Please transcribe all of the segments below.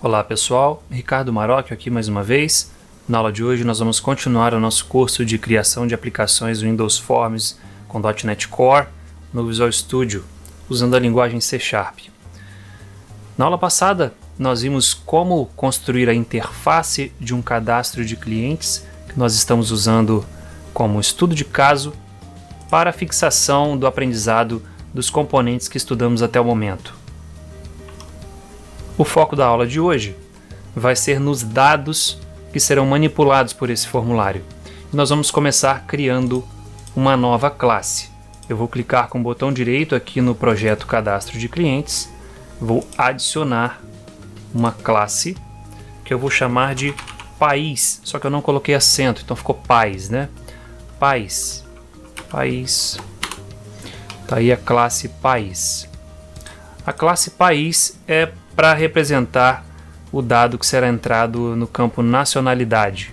Olá pessoal, Ricardo Marocchio aqui mais uma vez. Na aula de hoje nós vamos continuar o nosso curso de criação de aplicações Windows Forms com .NET Core no Visual Studio, usando a linguagem C#. Na aula passada nós vimos como construir a interface de um cadastro de clientes que nós estamos usando como estudo de caso para a fixação do aprendizado dos componentes que estudamos até o momento. O foco da aula de hoje vai ser nos dados que serão manipulados por esse formulário. E nós vamos começar criando uma nova classe. Eu vou clicar com o botão direito aqui no projeto Cadastro de Clientes, vou adicionar uma classe que eu vou chamar de país, só que eu não coloquei acento, então ficou país, né? País. Tá aí a classe país. A classe país é para representar o dado que será entrado no campo nacionalidade.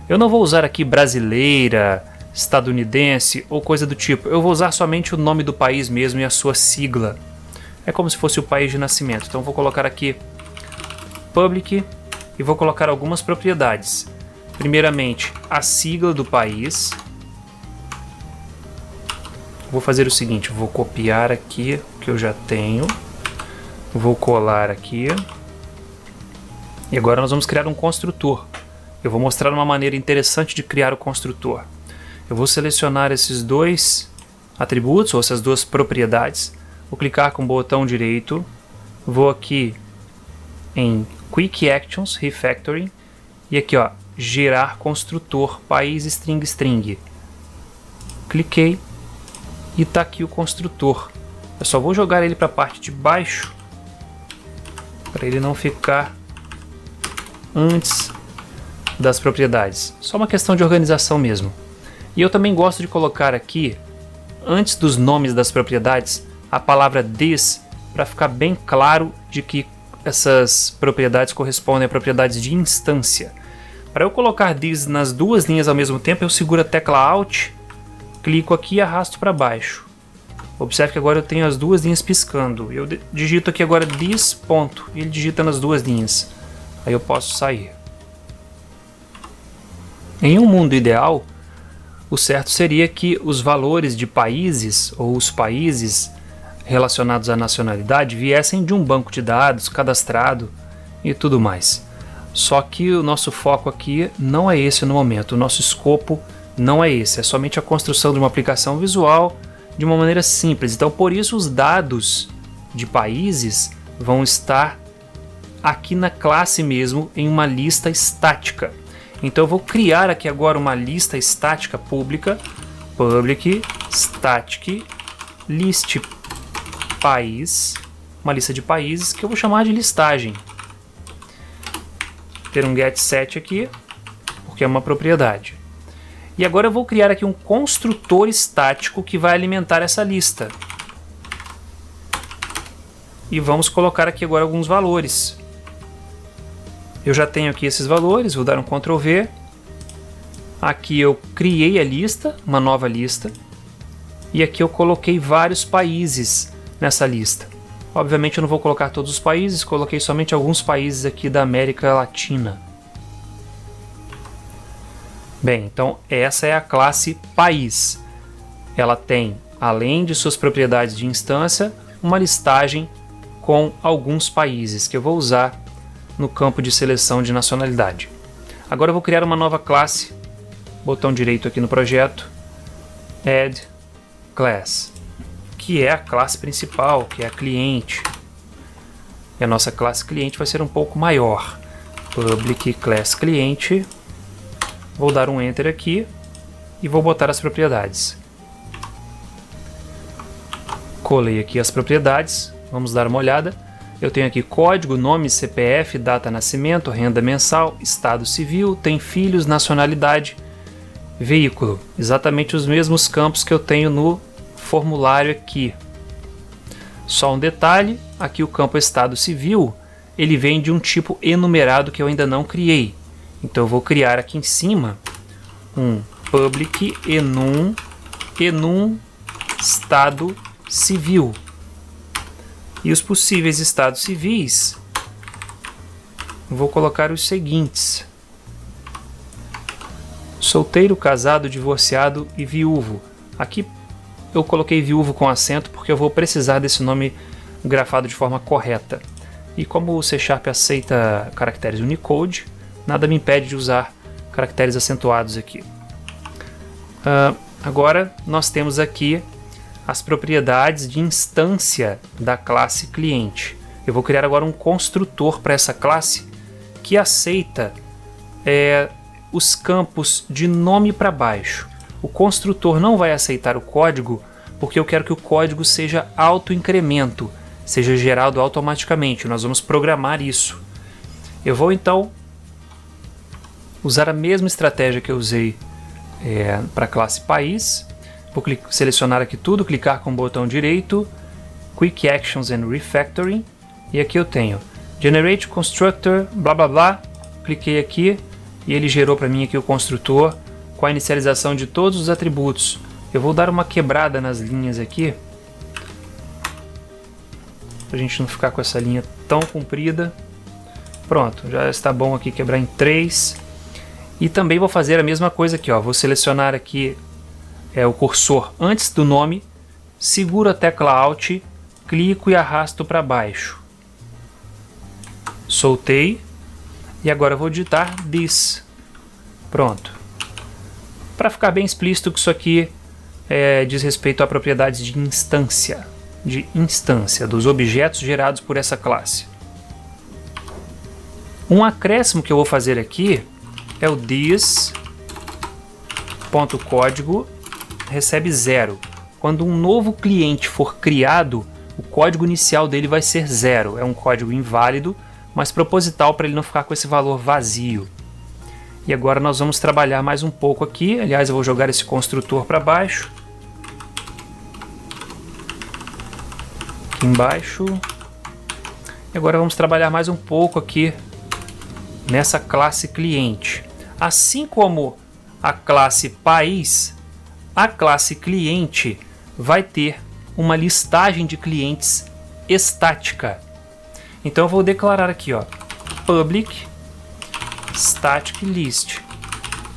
Eu não vou usar aqui brasileira, estadunidense ou coisa do tipo. Eu vou usar somente o nome do país mesmo e a sua sigla. É como se fosse o país de nascimento. Então vou colocar aqui public e vou colocar algumas propriedades. Primeiramente, a sigla do país. Vou fazer o seguinte, vou copiar aqui o que eu já tenho. Vou colar aqui. E agora nós vamos criar um construtor. Eu vou mostrar uma maneira interessante de criar o construtor. Eu vou selecionar esses dois atributos, ou essas duas propriedades. Vou clicar com o botão direito. Vou aqui em Quick Actions, Refactoring. E aqui, ó, gerar construtor, país string. Cliquei e está aqui o construtor. Eu só vou jogar ele para a parte de baixo, para ele não ficar antes das propriedades. Só uma questão de organização mesmo. E eu também gosto de colocar aqui, antes dos nomes das propriedades, a palavra this, para ficar bem claro de que essas propriedades correspondem a propriedades de instância. Para eu colocar this nas duas linhas ao mesmo tempo, eu seguro a tecla Alt, clico aqui e arrasto para baixo. Observe que agora eu tenho as duas linhas piscando. Eu digito aqui agora this ponto e ele digita nas duas linhas. Aí eu posso sair. Em um mundo ideal, o certo seria que os valores de países ou os países relacionados à nacionalidade viessem de um banco de dados cadastrado e tudo mais. Só que o nosso foco aqui não é esse no momento. O nosso escopo não é esse. É somente a construção de uma aplicação visual de uma maneira simples. Então, por isso, os dados de países vão estar aqui na classe mesmo, em uma lista estática. Então, eu vou criar aqui agora uma lista estática pública, public static list país, uma lista de países que eu vou chamar de listagem. Ter um getSet aqui, porque é uma propriedade. E agora eu vou criar aqui um construtor estático que vai alimentar essa lista. E vamos colocar aqui agora alguns valores. Eu já tenho aqui esses valores, vou dar um Ctrl V. Aqui eu criei a lista, uma nova lista. E aqui eu coloquei vários países nessa lista. Obviamente eu não vou colocar todos os países, coloquei somente alguns países aqui da América Latina. Bem, então essa é a classe país. Ela tem, além de suas propriedades de instância, uma listagem com alguns países que eu vou usar no campo de seleção de nacionalidade. Agora eu vou criar uma nova classe, botão direito aqui no projeto, Add Class, que é a classe principal, que é a cliente. E a nossa classe cliente vai ser um pouco maior. Public Class Cliente. Vou dar um Enter aqui e vou botar as propriedades. Colei aqui as propriedades, vamos dar uma olhada. Eu tenho aqui código, nome, CPF, data, nascimento, renda mensal, estado civil, tem filhos, nacionalidade, veículo. Exatamente os mesmos campos que eu tenho no formulário aqui. Só um detalhe, aqui o campo estado civil, ele vem de um tipo enumerado que eu ainda não criei. Então eu vou criar aqui em cima um public enum estado civil. E os possíveis estados civis vou colocar os seguintes: solteiro, casado, divorciado e viúvo. Aqui eu coloquei viúvo com acento porque eu vou precisar desse nome grafado de forma correta. E como o C# aceita caracteres Unicode, nada me impede de usar caracteres acentuados aqui. Agora nós temos aqui as propriedades de instância da classe cliente. Eu vou criar agora um construtor para essa classe que aceita os campos de nome para baixo. O construtor não vai aceitar o código porque eu quero que o código seja autoincremento, seja gerado automaticamente. Nós vamos programar isso. Eu vou então usar a mesma estratégia que eu usei para a classe país. Vou selecionar aqui tudo, clicar com o botão direito, Quick Actions and Refactoring, e aqui eu tenho Generate Constructor, blá blá blá. Cliquei aqui e ele gerou para mim aqui o construtor com a inicialização de todos os atributos. Eu vou dar uma quebrada nas linhas aqui, para a gente não ficar com essa linha tão comprida. Pronto, já está bom aqui quebrar em 3. E também vou fazer a mesma coisa aqui, ó. Vou selecionar aqui o cursor antes do nome, seguro a tecla Alt, clico e arrasto para baixo. Soltei e agora vou digitar this. Pronto. Para ficar bem explícito que isso aqui diz respeito a propriedades de instância, dos objetos gerados por essa classe. Um acréscimo que eu vou fazer aqui é o this.código recebe 0. Quando um novo cliente for criado, o código inicial dele vai ser 0. É um código inválido, mas proposital para ele não ficar com esse valor vazio. E agora nós vamos trabalhar mais um pouco aqui. Aliás, eu vou jogar esse construtor para baixo. Aqui embaixo. E agora vamos trabalhar mais um pouco aqui nessa classe cliente. Assim como a classe país, a classe cliente vai ter uma listagem de clientes estática. Então eu vou declarar aqui, ó, public static list,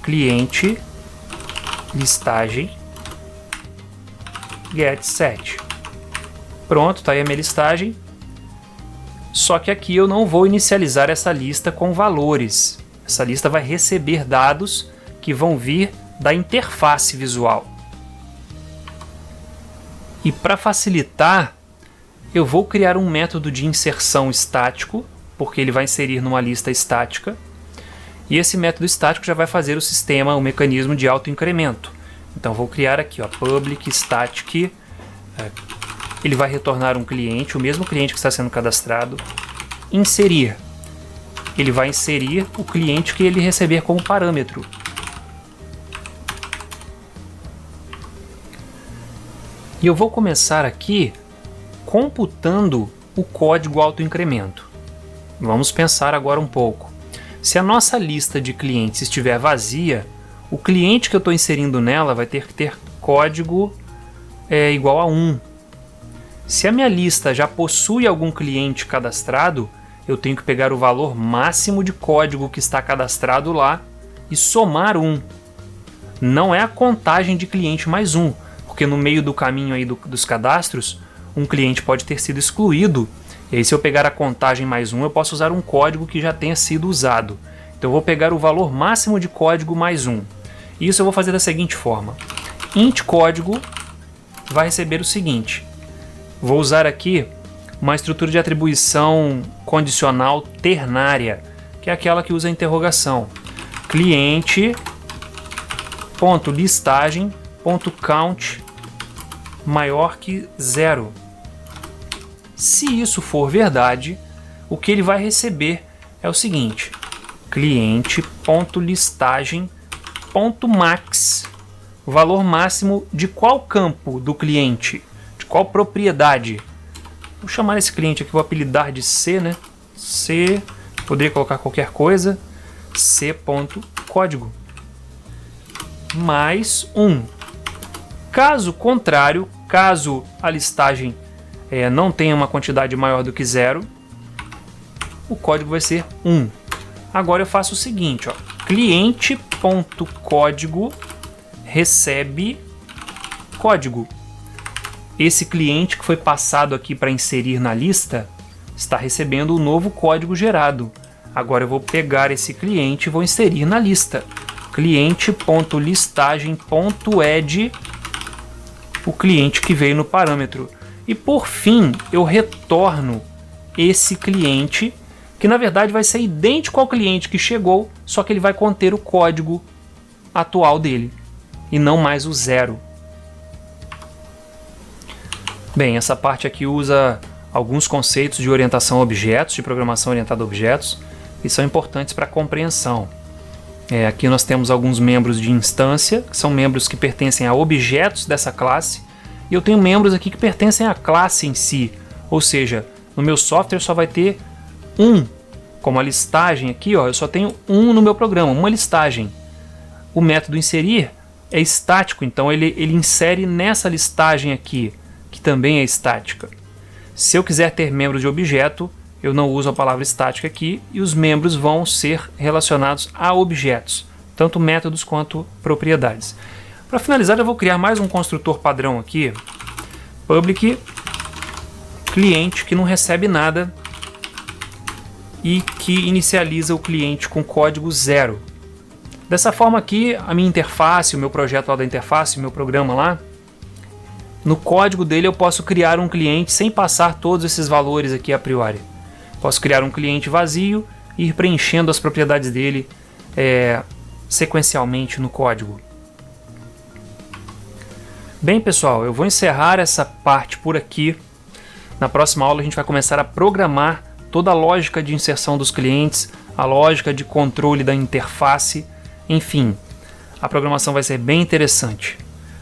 cliente listagem get set. Pronto, tá aí a minha listagem. Só que aqui eu não vou inicializar essa lista com valores. Essa lista vai receber dados que vão vir da interface visual. E para facilitar, eu vou criar um método de inserção estático, porque ele vai inserir numa lista estática. E esse método estático já vai fazer o mecanismo de autoincremento. Então vou criar aqui, ó, public static. Ele vai retornar um cliente, o mesmo cliente que está sendo cadastrado. Inserir. Ele vai inserir o cliente que ele receber como parâmetro. E eu vou começar aqui computando o código autoincremento. Vamos pensar agora um pouco. Se a nossa lista de clientes estiver vazia, o cliente que eu estou inserindo nela vai ter que ter código igual a 1. Se a minha lista já possui algum cliente cadastrado, eu tenho que pegar o valor máximo de código que está cadastrado lá e somar 1. Não é a contagem de cliente mais 1, porque no meio do caminho aí dos cadastros, um cliente pode ter sido excluído. E aí se eu pegar a contagem mais 1, eu posso usar um código que já tenha sido usado. Então eu vou pegar o valor máximo de código mais 1. Isso eu vou fazer da seguinte forma. Int código vai receber o seguinte. Vou usar aqui uma estrutura de atribuição condicional ternária, que é aquela que usa a interrogação. Cliente.listagem.count maior que 0. Se isso for verdade, o que ele vai receber é o seguinte: cliente.listagem.max, o valor máximo de qual campo do cliente, de qual propriedade. Vou chamar esse cliente aqui, vou apelidar de C, né? C, poderia colocar qualquer coisa, C.código, mais 1. Caso contrário, caso a listagem não tenha uma quantidade maior do que 0, o código vai ser 1. Agora eu faço o seguinte, ó, cliente.código recebe código. Esse cliente que foi passado aqui para inserir na lista está recebendo o novo código gerado. Agora eu vou pegar esse cliente e vou inserir na lista. Cliente.listagem.add o cliente que veio no parâmetro. E por fim, eu retorno esse cliente, que na verdade vai ser idêntico ao cliente que chegou, só que ele vai conter o código atual dele, e não mais o 0. Bem, essa parte aqui usa alguns conceitos de orientação a objetos, de programação orientada a objetos, que são importantes para a compreensão. Aqui nós temos alguns membros de instância, que são membros que pertencem a objetos dessa classe, e eu tenho membros aqui que pertencem à classe em si, ou seja, no meu software só vai ter um, como a listagem aqui, ó, eu só tenho um no meu programa, uma listagem. O método inserir é estático, então ele insere nessa listagem aqui, que também é estática. Se eu quiser ter membros de objeto, eu não uso a palavra estática aqui, e os membros vão ser relacionados a objetos, tanto métodos quanto propriedades. Para finalizar, eu vou criar mais um construtor padrão aqui, public cliente, que não recebe nada e que inicializa o cliente com código 0. Dessa forma aqui, a minha interface, o meu projeto lá da interface, o meu programa lá, no código dele eu posso criar um cliente sem passar todos esses valores aqui a priori. Posso criar um cliente vazio e ir preenchendo as propriedades dele sequencialmente no código. Bem, pessoal, eu vou encerrar essa parte por aqui. Na próxima aula a gente vai começar a programar toda a lógica de inserção dos clientes, a lógica de controle da interface, enfim, a programação vai ser bem interessante.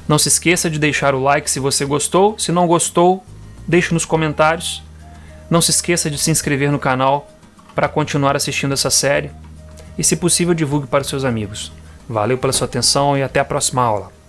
Não se esqueça de deixar o like se você gostou, se não gostou, deixe nos comentários. Não se esqueça de se inscrever no canal para continuar assistindo essa série e, se possível, divulgue para os seus amigos. Valeu pela sua atenção e até a próxima aula.